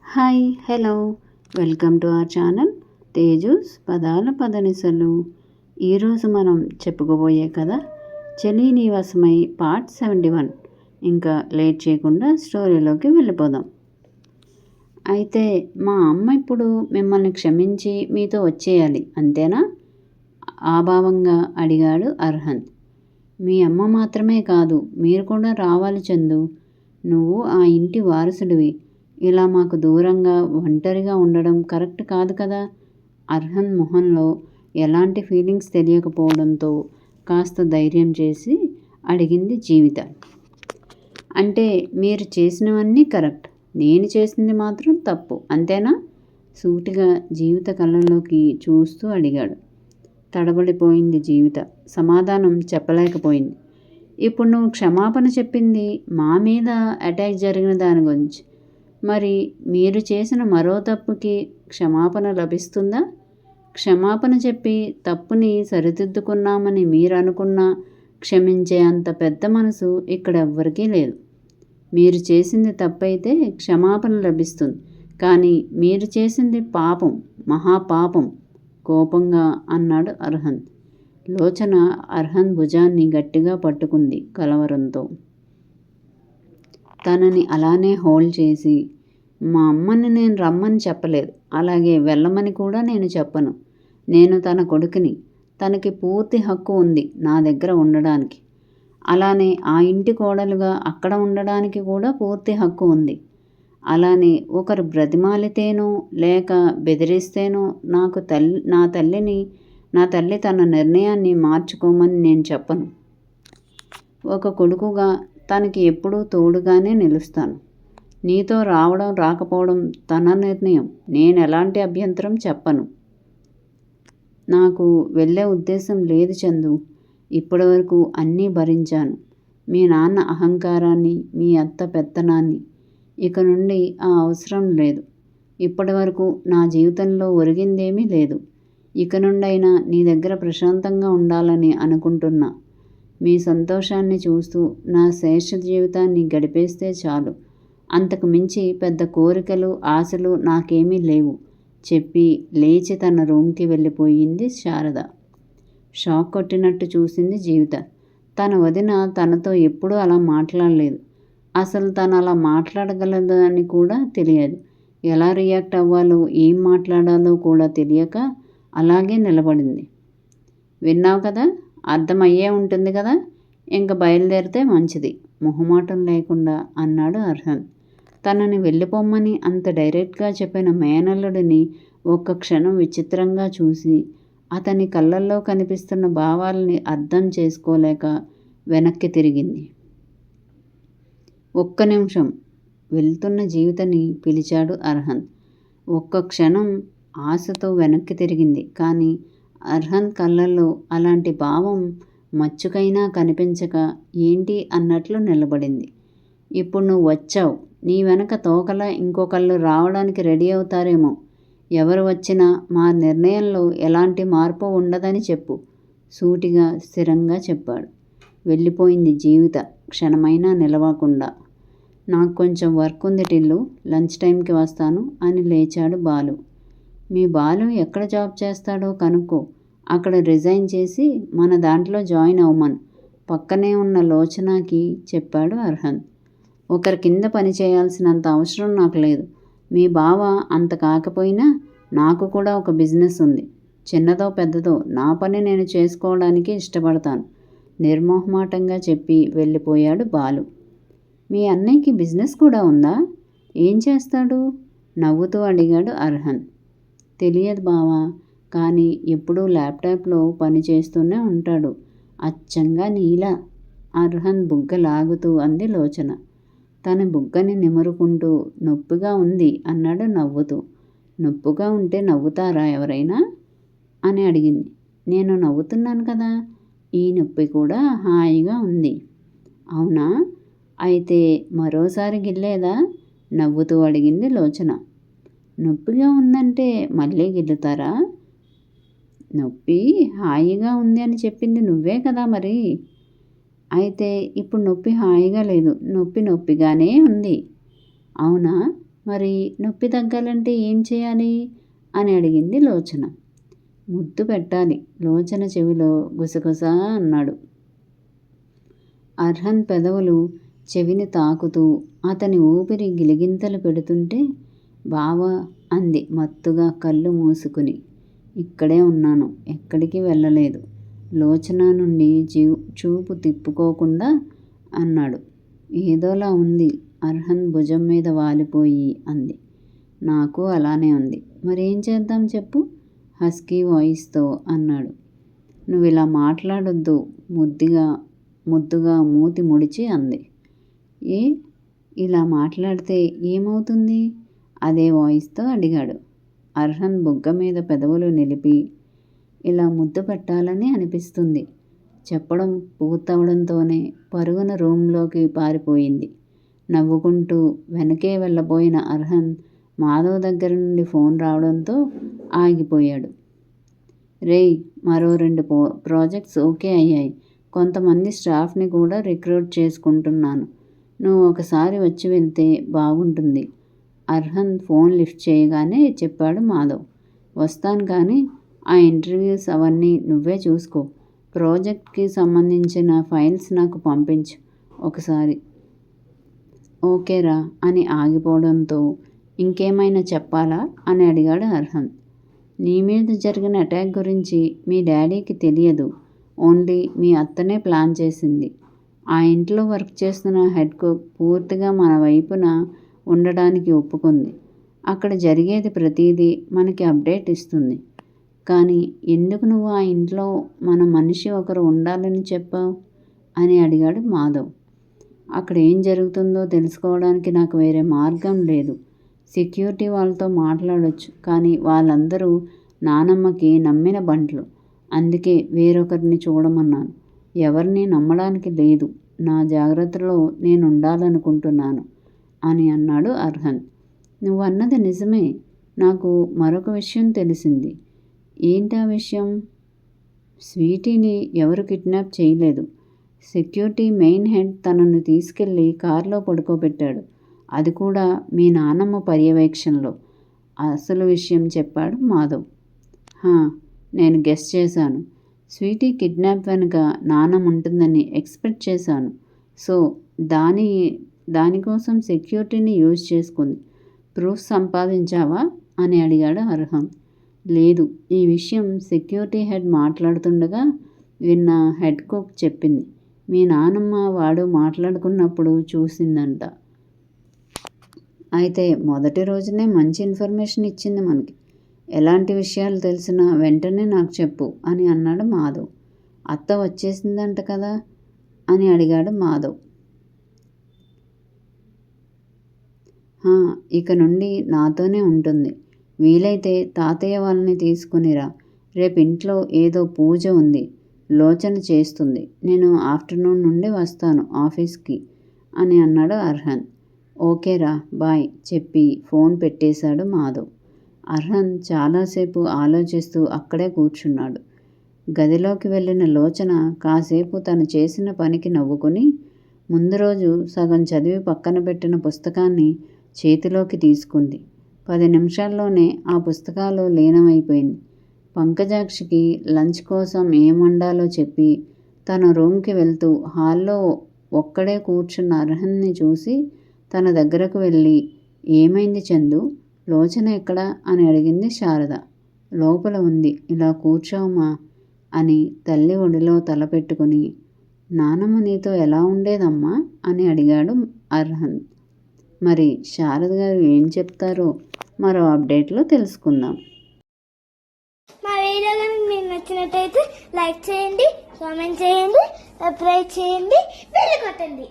Hi hello welcome to our channel Teju's పదాల పదనిసలు. ఈరోజు మనం చెప్పుకోబోయే కథ చలి నివాసమై పార్ట్ 71. ఇంకా లేట్ చేయకుండా స్టోరీలోకి వెళ్ళిపోదాం. అయితే మా అమ్మ ఇప్పుడు మిమ్మల్ని క్షమించి మీతో వచ్చేయాలి అంతేనా? ఆభావంగా అడిగాడు అర్హంత్. మీ అమ్మ మాత్రమే కాదు, మీరు కూడా రావాలి చందు. నువ్వు ఆ ఇంటి వారసుడివి. ఇలా మాకు దూరంగా ఒంటరిగా ఉండడం కరెక్ట్ కాదు కదా. అర్హన్ మొహంలో ఎలాంటి ఫీలింగ్స్ తెలియకపోవడంతో కాస్త ధైర్యం చేసి అడిగింది జీవిత. అంటే మీరు చేసినవన్నీ కరెక్ట్, నేను చేసింది మాత్రం తప్పు అంతేనా? సూటిగా జీవిత కళ్ళలోకి చూస్తూ అడిగాడు. తడబడిపోయింది జీవిత. సమాధానం చెప్పలేకపోయింది. ఇప్పుడు నువ్వు క్షమాపణ చెప్పింది మా మీద అటాక్ జరిగిన దాని గురించి. మరి మీరు చేసిన మరో తప్పుకి క్షమాపణ లభిస్తుందా? క్షమాపణ చెప్పి తప్పుని సరిదిద్దుకున్నామని మీరు అనుకున్నా క్షమించే అంత పెద్ద మనసు ఇక్కడ ఎవ్వరికీ లేదు. మీరు చేసింది తప్పైతే క్షమాపణ లభిస్తుంది, కానీ మీరు చేసింది పాపం, మహాపాపం కోపంగా అన్నాడు అర్హంత్. లోచన అర్హంత్ భుజాన్ని గట్టిగా పట్టుకుంది కలవరంతో. తనని అలానే హోల్డ్ చేసి, మా అమ్మని నేను రమ్మని చెప్పలేదు, అలాగే వెళ్ళమని కూడా నేను చెప్పను. నేను తన కొడుకుని, తనకి పూర్తి హక్కు ఉంది నా దగ్గర ఉండడానికి. అలానే ఆ ఇంటి కోడలుగా అక్కడ ఉండడానికి కూడా పూర్తి హక్కు ఉంది. అలానే ఒకరు బ్రతిమాలితేనో లేక బెదిరిస్తేనో నా తల్లి తన నిర్ణయాన్ని మార్చుకోమని నేను చెప్పను. ఒక కొడుకుగా తనకి ఎప్పుడూ తోడుగానే నిలుస్తాను. నీతో రావడం రాకపోవడం తన నిర్ణయం, నేను ఎలాంటి అభ్యంతరం చెప్పను. నాకు వెళ్ళే ఉద్దేశం లేదు చందు. ఇప్పటి వరకు అన్నీ భరించాను. మీ నాన్న అహంకారాన్ని, మీ అత్త పెత్తనాన్ని. ఇక నుండి ఆ అవసరం లేదు. ఇప్పటి వరకు నా జీవితంలో ఒరిగిందేమీ లేదు. ఇక నుండైనా నీ దగ్గర ప్రశాంతంగా ఉండాలని అనుకుంటున్నా. మీ సంతోషాన్ని చూస్తూ నా శేష జీవితాన్ని గడిపేస్తే చాలు. అంతకు మించి పెద్ద కోరికలు, ఆశలు నాకేమీ లేవు చెప్పి లేచి తన రూమ్కి వెళ్ళిపోయింది శారద. షాక్ కొట్టినట్టు చూసింది జీవిత. తన వదిన తనతో ఎప్పుడూ అలా మాట్లాడలేదు. అసలు తను అలా మాట్లాడగలదు అని కూడా తెలియదు. ఎలా రియాక్ట్ అవ్వాలో, ఏం మాట్లాడాలో కూడా తెలియక అలాగే నిలబడింది. విన్నావు కదా, అర్థమయ్యే ఉంటుంది కదా, ఇంక బయలుదేరితే మంచిది మొహమాటం లేకుండా అన్నాడు అర్హంత్. తనని వెళ్ళిపోమ్మని అంత డైరెక్ట్గా చెప్పిన మేనల్లుడిని ఒక్క క్షణం విచిత్రంగా చూసి అతని కళ్ళల్లో కనిపిస్తున్న భావాలని అర్థం చేసుకోలేక వెనక్కి తిరిగింది. ఒక్క నిమిషం వెళ్తున్న జీవితని పిలిచాడు అర్హంత్. ఒక్క క్షణం ఆశతో వెనక్కి తిరిగింది. కానీ అర్హంత్ కళ్ళల్లో అలాంటి భావం మచ్చుకైనా కనిపించక ఏంటి అన్నట్లు నిలబడింది. ఇప్పుడు నువ్వు వచ్చావు, నీ వెనక తోకలా ఇంకొకళ్ళు రావడానికి రెడీ అవుతారేమో. ఎవరు వచ్చినా మా నిర్ణయంలో ఎలాంటి మార్పు ఉండదని చెప్పు సూటిగా స్థిరంగా చెప్పాడు. వెళ్ళిపోయింది జీవిత క్షణమైనా నిలవకుండా. నాకు కొంచెం వర్క్ ఉంది టిల్లు, లంచ్ టైంకి వస్తాను అని లేచాడు బాలు. మీ బాలు ఎక్కడ జాబ్ చేస్తాడో కనుక్కో, అక్కడ రిజైన్ చేసి మన దాంట్లో జాయిన్ అవ్వమను పక్కనే ఉన్న లోచనకి చెప్పాడు అర్హంత్. ఒకరి కింద పని చేయాల్సినంత అవసరం నాకు లేదు. మీ బావ అంత కాకపోయినా నాకు కూడా ఒక బిజినెస్ ఉంది. చిన్నదో పెద్దదో నా పని నేను చేసుకోవడానికి ఇష్టపడతాను నిర్మోహమాటంగా చెప్పి వెళ్ళిపోయాడు బాలు. మీ అన్నయ్యకి బిజినెస్ కూడా ఉందా? ఏం చేస్తాడు? నవ్వుతూ అడిగాడు అర్హంత్. తెలియదు బావా, కానీ ఎప్పుడూ ల్యాప్టాప్లో పని చేస్తూనే ఉంటాడు, అచ్చంగా నీలా అర్హంత్ బుగ్గ లాగుతూ అంది లోచన. తన బుగ్గని నిమురుకుంటూ నొప్పిగా ఉంది అన్నాడు నవ్వుతూ. నొప్పిగా ఉంటే నవ్వుతారా ఎవరైనా అని అడిగింది. నేను నవ్వుతున్నాను కదా, ఈ నొప్పి కూడా హాయిగా ఉంది. అవునా, అయితే మరోసారి గిల్లేదా నవ్వుతూ అడిగింది లోచన. నొప్పిగా ఉందంటే మళ్ళీ గిల్లుతారా? నొప్పి హాయిగా ఉంది అని చెప్పింది నువ్వే కదా మరి. అయితే ఇప్పుడు నొప్పి హాయిగా లేదు, నొప్పి నొప్పిగానే ఉంది. అవునా, మరి నొప్పి తగ్గాలంటే ఏం చేయాలి అని అడిగింది లోచన. ముద్దు పెట్టాలి, లోచన చెవిలో గుసగుసా అన్నాడు. అర్హన్ పెదవులు చెవిని తాకుతూ అతని ఊపిరి గిలిగింతలు పెడుతుంటే, బావా అంది మత్తుగా కళ్ళు మూసుకుని. ఇక్కడే ఉన్నాను, ఎక్కడికి వెళ్ళలేదు. లోచన నుండి చూపు తిప్పుకోకుండా అన్నాడు. ఏదోలా ఉంది. అర్హన్ భుజం మీద వాలిపోయి అంది. నాకు అలానే ఉంది. మరేం చేద్దాం చెప్పు హస్కీ వాయిస్తో అన్నాడు. నువ్వు ఇలా మాట్లాడొద్దు ముద్దుగా మూతి ముడిచి అంది. ఏ ఇలా మాట్లాడితే ఏమవుతుంది అదే వాయిస్తో అడిగాడు. అర్హన్ బుగ్గ మీద పెదవులు నిలిపి, ఇలా ముద్దు పెట్టాలని అనిపిస్తుంది చెప్పడం పూర్తవడంతోనే పరుగున రూంలోకి పారిపోయింది. నవ్వుకుంటూ వెనకే వెళ్ళబోయిన అర్హన్ మాధవ్ దగ్గర నుండి ఫోన్ రావడంతో ఆగిపోయాడు. రేయ్, మరో 2 ప్రాజెక్ట్స్ ఓకే అయ్యాయి. కొంతమంది స్టాఫ్ని కూడా రిక్రూట్ చేసుకుంటున్నాను. నువ్వు ఒకసారి వచ్చి వెళ్తే బాగుంటుంది. అర్హన్ ఫోన్ లిఫ్ట్ చేయగానే చెప్పాడు మాధవ్. వస్తాను, కానీ ఆ ఇంటర్వ్యూస్ అవన్నీ నువ్వే చూసుకో. ప్రాజెక్ట్కి సంబంధించిన ఫైల్స్ నాకు పంపించు ఒకసారి. ఓకేరా అని ఆగిపోవడంతో ఇంకేమైనా చెప్పాలా అని అడిగాడు అర్హన్. నీ మీద జరిగిన అటాక్ గురించి మీ డాడీకి తెలియదు. ఓన్లీ మీ అత్తనే ప్లాన్ చేసింది. ఆ ఇంట్లో వర్క్ చేస్తున్న హెడ్ కుక్ పూర్తిగా మన వైపున ఉండడానికి ఒప్పుకుంది. అక్కడ జరిగేది ప్రతిదీ మనకి అప్డేట్ ఇస్తుంది. కానీ ఎందుకు నువ్వు ఆ ఇంట్లో మన మనిషి ఒకరు ఉండాలని చెప్పావు అని అడిగాడు మాధవ్. అక్కడ ఏం జరుగుతుందో తెలుసుకోవడానికి నాకు వేరే మార్గం లేదు. సెక్యూరిటీ వాళ్ళతో మాట్లాడొచ్చు, కానీ వాళ్ళందరూ నానమ్మకి నమ్మిన బంట్లు. అందుకే వేరొకరిని చూడమన్నాను. ఎవరిని నమ్మడానికి లేదు. నా జాగ్రత్తలో నేను ఉండాలనుకుంటున్నాను అని అన్నాడు అర్హన్. నువ్వన్నది నిజమే. నాకు మరొక విషయం తెలిసింది. ఏంటా విషయం? స్వీటీని ఎవరు కిడ్నాప్ చేయలేదు. సెక్యూరిటీ మెయిన్ హెడ్ తనను తీసుకెళ్ళి కారులో పడుకోబెట్టాడు. అది కూడా మీ నానమ్మ పర్యవేక్షణలో. అసలు విషయం చెప్పాడు మాధవ్. నేను గెస్ చేశాను. స్వీటీ కిడ్నాప్ వెనుక నానమ్మ ఉంటుందని ఎక్స్పెక్ట్ చేశాను. సో దానికోసం సెక్యూరిటీని యూజ్ చేసుకుంది. ప్రూఫ్ సంపాదించావా అని అడిగాడు అర్హన్. లేదు, ఈ విషయం సెక్యూరిటీ హెడ్ మాట్లాడుతుండగా విన్న హెడ్ కుక్ చెప్పింది. మీ నానమ్మ వాడు మాట్లాడుకున్నప్పుడు చూసిందంట. అయితే మొదటి రోజునే మంచి ఇన్ఫర్మేషన్ ఇచ్చింది మనకి. ఎలాంటి విషయాలు తెలిసినా వెంటనే నాకు చెప్పు అని అన్నాడు మాధవ్. అత్త వచ్చేసిందంట కదా అని అడిగాడు మాధవ్. ఇక నుండి నాతోనే ఉంటుంది. వీలైతే తాతయ్య వాళ్ళని తీసుకునిరా. రేపు ఇంట్లో ఏదో పూజ ఉంది. లోచన చేస్తుంది. నేను ఆఫ్టర్నూన్ నుండి వస్తాను ఆఫీస్కి అని అన్నాడు అర్హన్. ఓకేరా, బాయ్ చెప్పి ఫోన్ పెట్టేశాడు మాధవ్. అర్హన్ చాలాసేపు ఆలోచిస్తూ అక్కడే కూర్చున్నాడు. గదిలోకి వెళ్ళిన లోచన కాసేపు తను చేసిన పనికి నవ్వుకుని ముందు రోజు సగం చదివి పక్కన పెట్టిన పుస్తకాన్ని చేతిలోకి తీసుకుంది. 10 నిమిషాల్లోనే ఆ పుస్తకాలు లీనమైపోయింది. పంకజాక్షికి లంచ్ కోసం ఏం వండాలో చెప్పి తన రూమ్కి వెళ్తూ హాల్లో ఒక్కడే కూర్చున్న అర్హన్ని చూసి తన దగ్గరకు వెళ్ళి, ఏమైంది చందు, లోచన ఎక్కడా అని అడిగింది శారద. లోపల ఉంది, ఇలా కూర్చోమా అని తల్లి ఒడిలో తలపెట్టుకుని, నానమ్మ నీతో ఎలా ఉండేదమ్మా అని అడిగాడు అర్హన్. మరి శారద గారు ఏం చెప్తారో మరో అప్డేట్లో తెలుసుకుందాం. మా వీడియో కనుక మీకు నచ్చినట్టయితే లైక్ చేయండి, కామెంట్ చేయండి, సబ్స్క్రైబ్ చేయండి, బెల్ కొట్టండి.